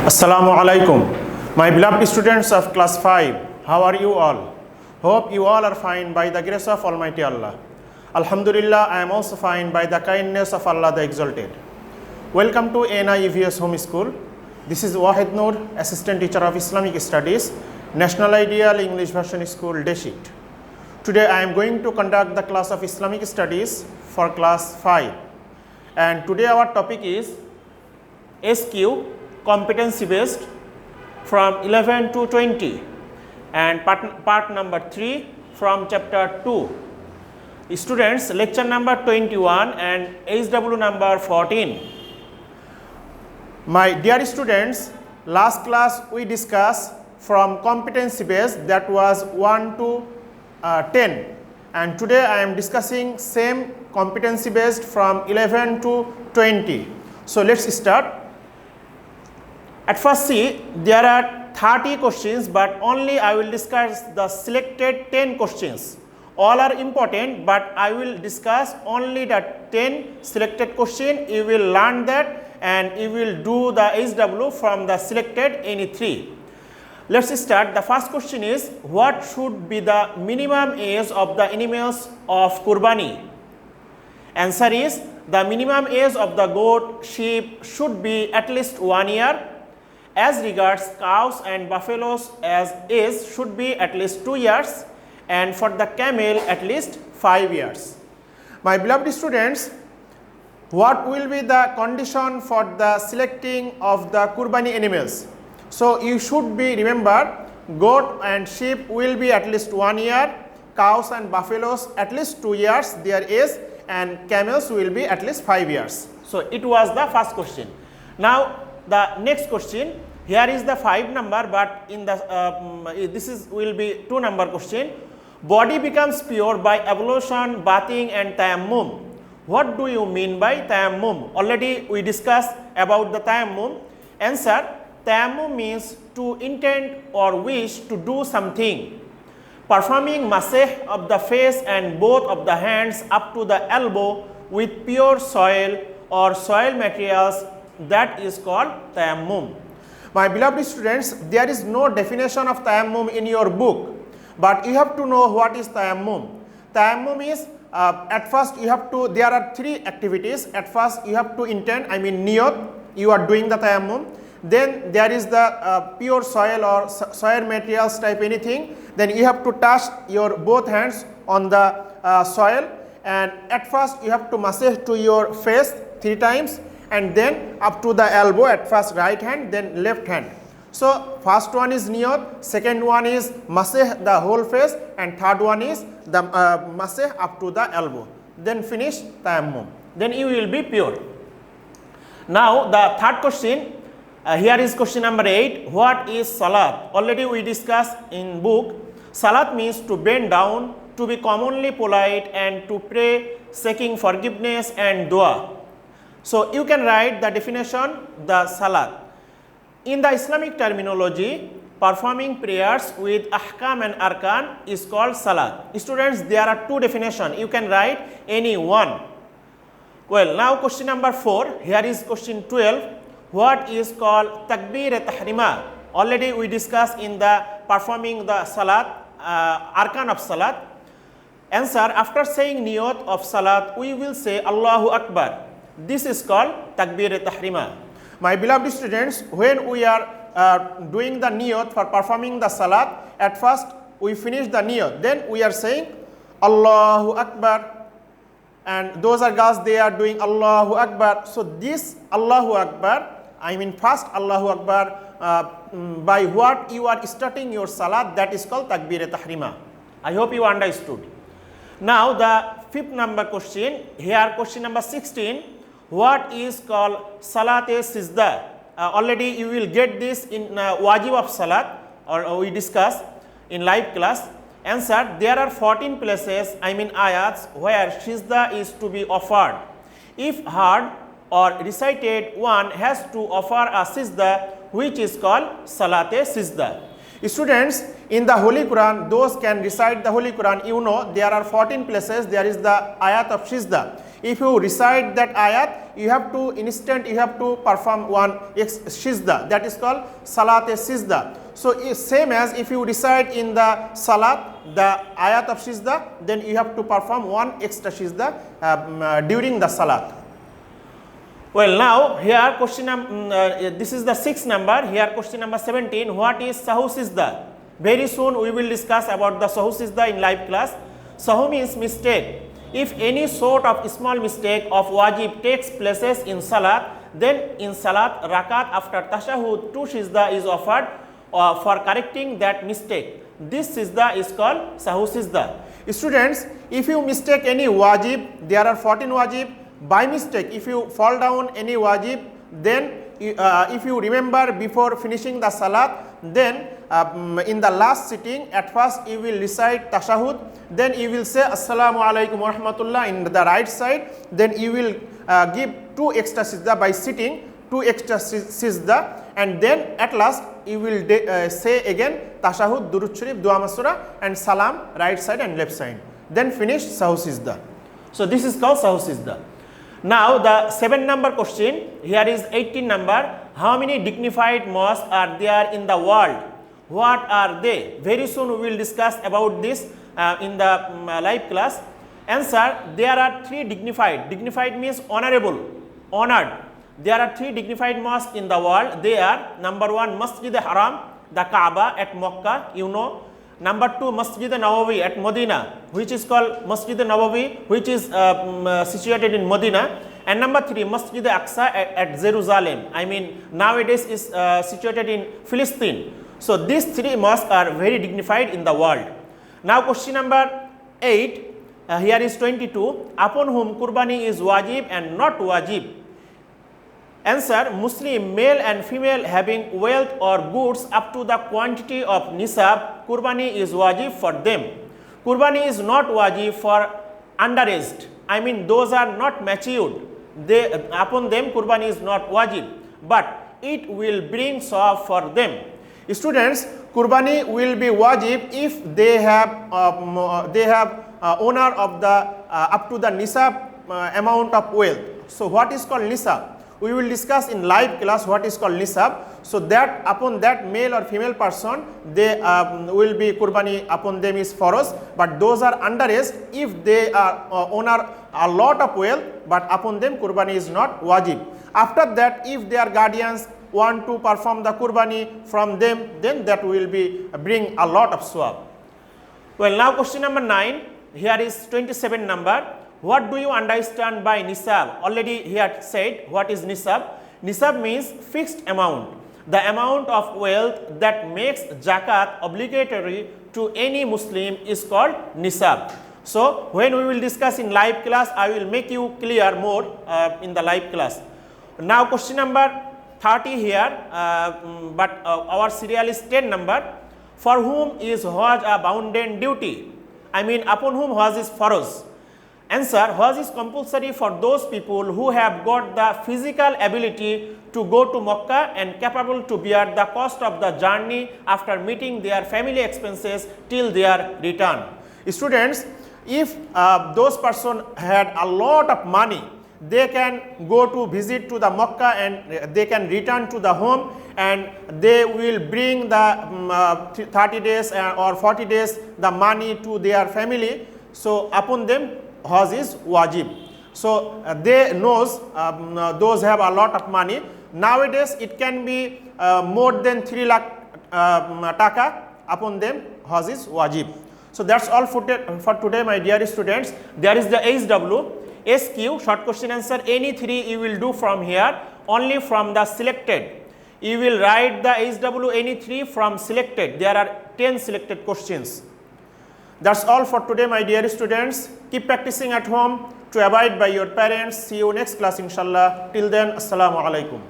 Assalamu alaikum, my beloved students of class 5. How are you all? Hope you all are fine by the grace of Almighty Allah. Alhamdulillah, I am also fine by the kindness of Allah the Exalted. Welcome to ANI EVS Home School. This is Wahid Noor, Assistant Teacher of Islamic Studies, National Ideal English Version School, Deshit. Today I am going to conduct the class of Islamic Studies for class 5. And today our topic is SQ, competency based, from 11 to 20, and part number 3 from chapter 2. Students, lecture number 21 and HW number 14. My dear students, last class we discussed from competency based, that was 1 to 10, and today I am discussing same competency based from 11 to 20. So let's start. At first, see, there are 30 questions, but only I will discuss the selected 10 questions. All are important, but I will discuss only the 10 selected question. You will learn that and you will do the HW from the selected any 3. Let's start. The first question is, what should be the minimum age of the animals of Qurbani? Answer is, the minimum age of the goat, sheep should be at least 1 year. As regards cows and buffaloes, as age should be at least 2 years, and for the camel at least 5 years. My beloved students, what will be the condition for the selecting of the Qurbani animals? So you should be remember, goat and sheep will be at least 1 year, cows and buffaloes at least 2 years their age, and camels will be at least 5 years. So it was the first question. Now the next question, here is the 5 number, but in the will be 2 number question. Body becomes pure by ablution, bathing and tayammum. What do you mean by tayammum? Already we discussed about the tayammum. Answer, tayammum means to intend or wish to do something. Performing maseh of the face and both of the hands up to the elbow with pure soil or soil materials, that is called tayammum. My beloved students, there is no definition of tayammum in your book, but you have to know what is tayammum. Tayammum is, at first you have to, there are 3 activities. At first you have to intend, niyat, you are doing the tayammum. Then there is the pure soil or soil materials type anything. Then you have to touch your both hands on the soil, and at first you have to massage to your face 3 times, and then up to the elbow, at first right hand, then left hand. So first one is niyat, second one is massage the whole face, and third one is the massage up to the elbow. Then finish tayammum. Then you will be pure. Now the third question, here is question number 8. What is salat? Already we discussed in book. Salat means to bend down, to be commonly polite, and to pray seeking forgiveness and dua. So you can write the definition, the salat. In the Islamic terminology, performing prayers with ahkam and arkan is called salat. Students, there are 2 definitions. You can write any one. Well, now question number 4. Here is question 12. What is called takbir-e-tahrima? Already we discussed in the performing the salat, arkan of salat. Answer, after saying niyat of salat, we will say Allahu Akbar. This is called takbir-e-tahrima. My beloved students, when we are doing the niyat for performing the salat, at first we finish the niyat, then we are saying Allahu Akbar, and those are girls, they are doing Allahu Akbar. So this Allahu Akbar, first Allahu Akbar, by what you are starting your salat, that is called takbir-e-tahrima. I hope you understood. Now the 5th number question, here question number 16. What is called salat-e-sizda? Already you will get this in wajib of salat, or we discussed in live class. Answer, there are 14 places, ayats, where sizda is to be offered. If heard or recited, one has to offer a sizda, which is called salat-e-sizda. Students, in the Holy Quran, those can recite the Holy Quran, you know there are 14 places, there is the ayat of sizda. if you recite that ayat, you have to perform one Sizda, that is called Salat Sizda. So same as if you recite in the Salat the ayat of Sizda, then you have to perform one extra Sizda during the Salat. Well, now here question this is the 6th number. Here question number 17. What is Sahu Sizda? Very soon we will discuss about the Sahu Sizda in live class. Sahu means mistake. If any sort of small mistake of wajib takes places in Salat, then in Salat rakat after tashahud 2 Sizda is offered for correcting that mistake. This Sizda is called Sahu Sizda. Students, if you mistake any wajib, there are 14 wajib. By mistake, if you fall down any wajib, then if you remember before finishing the salat, then in the last sitting, at first you will recite tashahud, then you will say assalamu alaikum wa rahmatullah in the right side, then you will give 2 extra sizda by sitting, 2 extra sizda, and then at last you will say again tashahud, durud sharif, dua masura, and salam right side and left side, then finish sahu sizda. So this is called sahu sizda. Now the 7 number question, here is 18 number. How many dignified mosques are there in the world? What are they? Very soon we will discuss about this in the live class. Answer, there are 3 dignified. Dignified means honorable, honored. There are 3 dignified mosques in the world. They are number 1 Masjid Haram, the Kaaba at Makkah, you know. Number 2 Masjid Nawawi at Medina, which is called Masjid Nawawi, which is situated in Medina. And number 3 Masjid Aqsa at Jerusalem. I mean nowadays is situated in Palestine. So these 3 mosques are very dignified in the world. Now question number 8, here is 22. Upon whom Qurbani is wajib and not wajib? Answer, Muslim male and female having wealth or goods up to the quantity of nisab, Qurbani is wajib for them. Qurbani is not wajib for underaged. I mean those are not matured. Upon them Qurbani is not wajib, but it will bring sawab for them. Students, Qurbani will be wajib if they have owner of the up to the nisab amount of wealth. So what is called nisab? We will discuss in live class what is called nisab. So that upon that male or female person, they will be Qurbani upon them is faroz, but those are underage if they are owner a lot of wealth, but upon them Qurbani is not wajib. After that, if their guardians want to perform the Qurbani from them, then that will be bring a lot of sawab. Well, now question number 9, here is 27 number. What do you understand by nisab? Already he had said what is nisab. Nisab means fixed amount, the amount of wealth that makes zakat obligatory to any Muslim is called nisab. So when we will discuss in live class, I will make you clear more in the live class. Now question number 30 here, but our serial is 10 number. For whom is Hajj a bounden duty? I mean upon whom Hajj is faroz? Answer, Hajj is compulsory for those people who have got the physical ability to go to Makkah and capable to bear the cost of the journey after meeting their family expenses till their return. Students, if those person had a lot of money, they can go to visit to the Makkah and they can return to the home, and they will bring the 30 days or 40 days the money to their family. So upon them Hajj is wajib. So they knows those have a lot of money. Nowadays it can be more than 3 lakh taka. Upon them Hajj is wajib. So that's all for today, my dear students. There is the HW, SQ, short question answer. Any 3 you will do from here, only from the selected. You will write the HW any 3 from selected. There are 10 selected questions. That's all for today, my dear students. Keep practicing at home to abide by your parents. See you next class, inshallah. Till then, assalamu alaikum.